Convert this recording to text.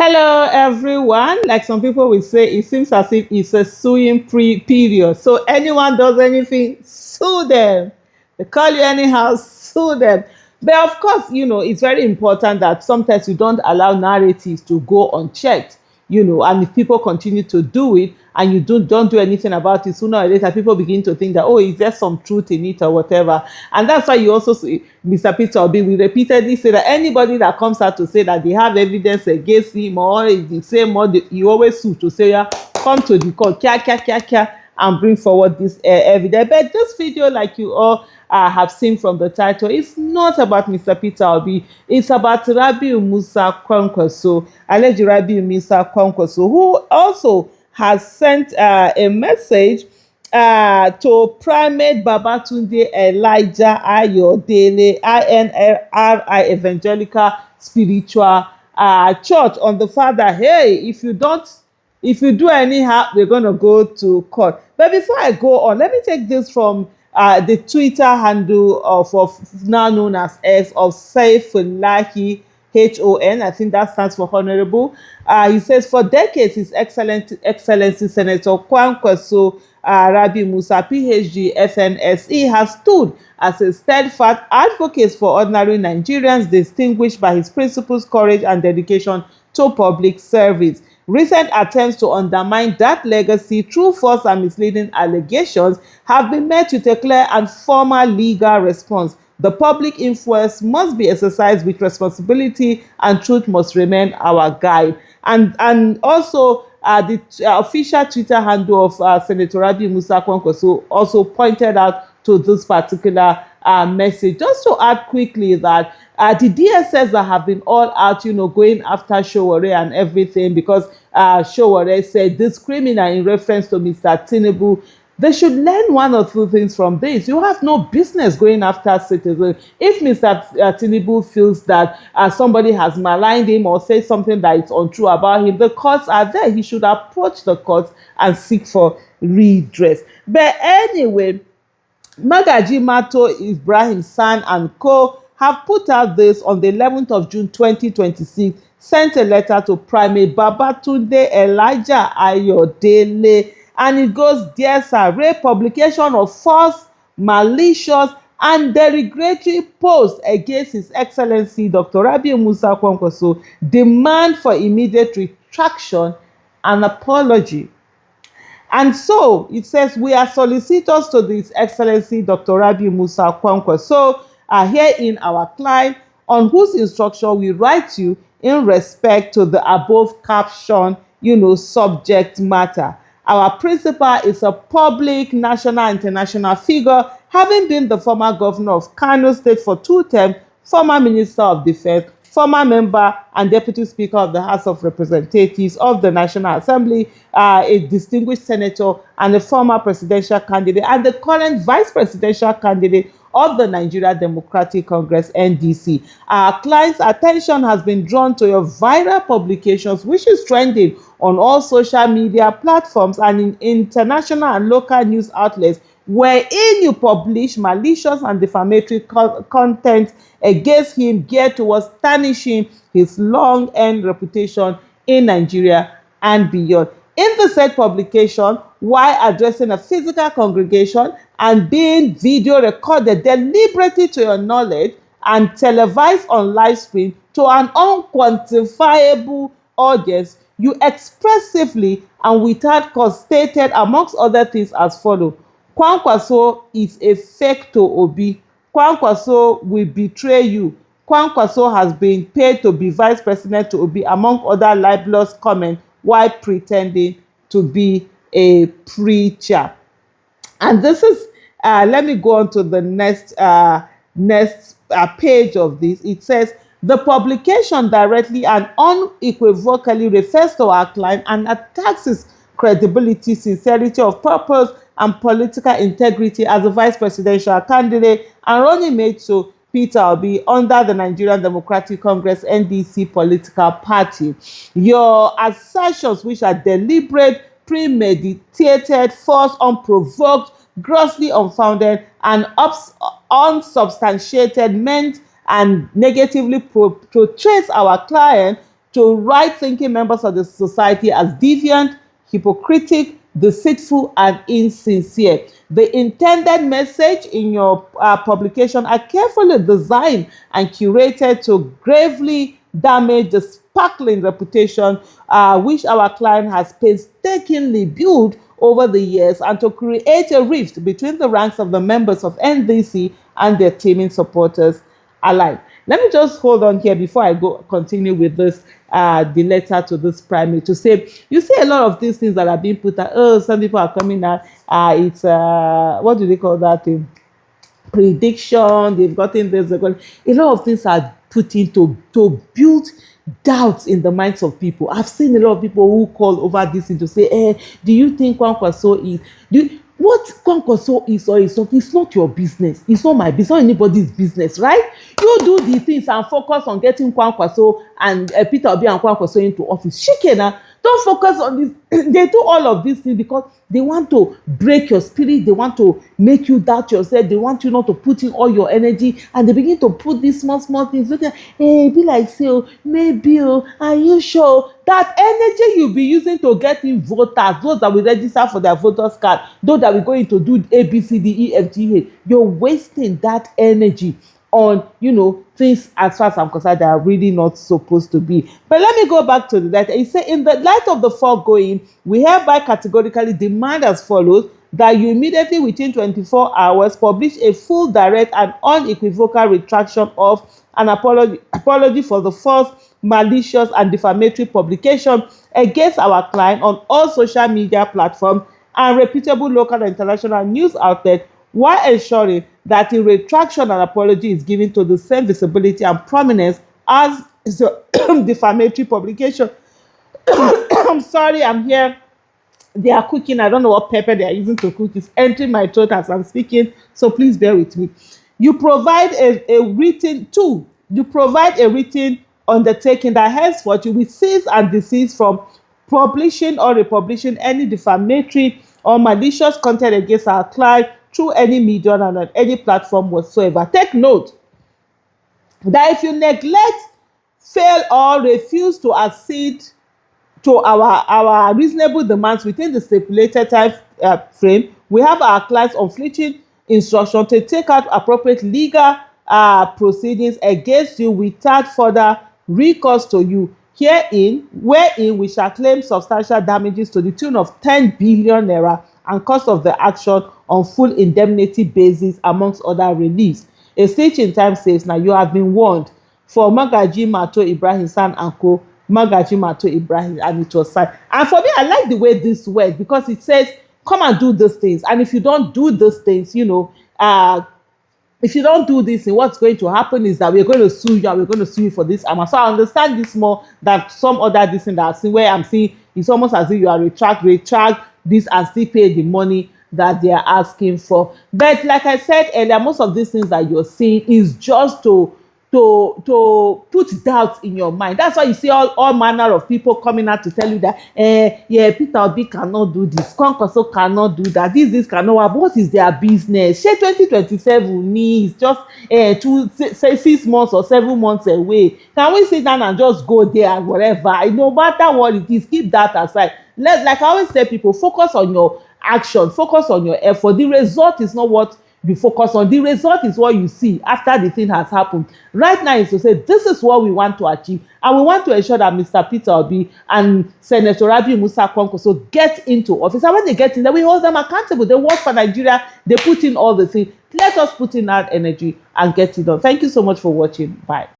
Hello, everyone. Like some people will say, it seems as if it's a suing period. So anyone does anything, sue them. They call you anyhow, sue them. But of course, it's very important that sometimes you don't allow narratives to go unchecked, and if people continue to do it and you don't do anything about it, sooner or later people begin to think that, oh, is there some truth in it or whatever. And that's why you also see Mr. Peter Obi, we repeatedly say that anybody that comes out to say that they have evidence against him or is the same, or you always sue to say, yeah, come to the court, kia, and bring forward this evidence. But this video, like you all have seen from the title, it's not about Mr. Peter Obi. It's about Rabiu Musa Kwankwaso, alleged Rabiu Musa Kwankwaso, who also has sent a message to Primate Babatunde Elijah Ayodele INRI Evangelical Spiritual Church on the fact that, hey, if you do anyhow, we're going to go to court. But before I go on, let me take this from the Twitter handle of now known as X of Saifullahi HON. I think that stands for Honorable. He says, for decades, His Excellency Senator Kwankwaso Rabi Musa, PhD, FNSE, has stood as a steadfast advocate for ordinary Nigerians, distinguished by his principles, courage, and dedication to public service. Recent attempts to undermine that legacy through false and misleading allegations have been met with a clear and formal legal response. The public influence must be exercised with responsibility, and truth must remain our guide. And also, the official Twitter handle of Senator Rabi Musa Kwankwaso also pointed out to this particular message. Just to add quickly that the DSS that have been all out, going after Sowore and everything, because Sowore said this criminal in reference to Mr. Tinubu, they should learn one or two things from this. You have no business going after citizens. If Mr. Tinubu feels that somebody has maligned him or said something that is untrue about him, the courts are there. He should approach the courts and seek for redress. But anyway, Magaji Mato Ibrahim San and Co. have put out this on the 11th of June 2026, sent a letter to Primate Babatunde Elijah Ayodele, and it goes, dear sir, rape publication of false, malicious, and derogatory posts against His Excellency Dr. Rabiu Musa Kwankwaso, demand for immediate retraction and apology. And so it says, we are solicitors to His Excellency Dr. Rabiu Musa Kwankwaso here in our client, on whose instruction we write you in respect to the above caption, subject matter. Our principal is a public, national, international figure, having been the former governor of Kano State for 2 terms, former Minister of Defense, former member and deputy speaker of the House of Representatives of the National Assembly, a distinguished senator and a former presidential candidate, and the current vice presidential candidate of the Nigeria Democratic Congress, NDC. Our client's attention has been drawn to your viral publications, which is trending on all social media platforms and in international and local news outlets, wherein you publish malicious and defamatory content against him, geared towards tarnishing his long-earned reputation in Nigeria and beyond. In the said publication, while addressing a physical congregation and being video recorded deliberately to your knowledge and televised on live stream to an unquantifiable audience, you expressively and without cause stated, amongst other things, as follows: Kwankwaso is a fake to Obi. Kwankwaso will betray you. Kwankwaso has been paid to be vice president to Obi, among other libelous comments, while pretending to be a preacher. And this is, let me go on to the next page of this. It says, the publication directly and unequivocally refers to our client and attacks his credibility, sincerity of purpose, and political integrity as a vice presidential candidate and running mate to Peter Obi under the Nigerian Democratic Congress, NDC political party. Your assertions, which are deliberate, premeditated, false, unprovoked, grossly unfounded, and unsubstantiated, meant and negatively portrays our client to right-thinking members of the society as deviant, hypocritic, deceitful, and insincere. The intended message in your publication are carefully designed and curated to gravely damage the sparkling reputation which our client has painstakingly built over the years, and to create a rift between the ranks of the members of NDC and their teaming supporters alike. Let me just hold on here before I go continue with this, the letter to this primate, to say, you see a lot of these things that are being put out. Oh, some people are coming out. It's what do they call that thing? Prediction. They've gotten this. They've got a lot of things are put into to build doubts in the minds of people. I've seen a lot of people who call over this to say, do you think Kwankwaso is? What Kwankwaso is or is not, it's not your business. It's not my business, not anybody's business, right? You do the things and focus on getting Kwankwaso and Peter Obi and Kwankwaso into office. Shikena, don't focus on this. They do all of these things because they want to break your spirit. They want to make you doubt yourself. They want you not to put in all your energy, and they begin to put these small things. Look at, hey, be like, say, oh, maybe, oh, are you sure? That energy you'll be using to get in voters, those that will register for their voters card, those that will going to do A, B, C, D, E, F, G, H, you're wasting that energy on, things as far as I'm concerned that are really not supposed to be. But let me go back to the letter. He said, in the light of the foregoing, we hereby categorically demand as follows, that you immediately within 24 hours publish a full, direct, and unequivocal retraction of an apology for the false, malicious, and defamatory publication against our client on all social media platforms and reputable local and international news outlets, while ensuring that the retraction and apology is given to the same visibility and prominence as the defamatory publication. I'm sorry, I'm here. They are cooking. I don't know what pepper they are using to cook. It's entering my throat as I'm speaking. So please bear with me. You provide a written tool. You provide a written undertaking that henceforth you will cease and desist from publishing or republishing any defamatory or malicious content against our client through any medium and on any platform whatsoever. Take note that if you neglect, fail, or refuse to accede to our reasonable demands within the stipulated time frame, we have our clients unflinching instruction to take out appropriate legal proceedings against you without further recourse to you, wherein we shall claim substantial damages to the tune of 10 billion naira and cost of the action on full indemnity basis, amongst other reliefs. A stitch in time says, now you have been warned. For Magaji Mato Ibrahim San and Co. Magaji Mato Ibrahim, and it was signed. And for me, I like the way this works because it says, come and do these things. And if you don't do these things, if you don't do this, what's going to happen is that we're going to sue you and we're going to sue you for this amount. So I understand this more than some other this thing that I've seen, where I'm seeing it's almost as if you are retract this and still pay the money that they are asking for. But like I said earlier, most of these things that you're seeing is just to put doubt in your mind. That's why you see all manner of people coming out to tell you that Peter Obi cannot do this, Kwankwaso cannot do that, this cannot work. What is their business? Shey 2027 is just 6 months or 7 months away. Can we sit down and just go there and whatever? No matter what it is, keep that aside. Like I always tell people, focus on your action, focus on your effort. The result is not what you focus on. The result is what you see after the thing has happened. Right now is to say, this is what we want to achieve, and we want to ensure that Mr. Peter Obi and Senator Rabi Musa Kwankwaso get into office. And when they get in there, we hold them accountable. They work for Nigeria. They put in all the things. Let us put in our energy and get it done. Thank you so much for watching. Bye.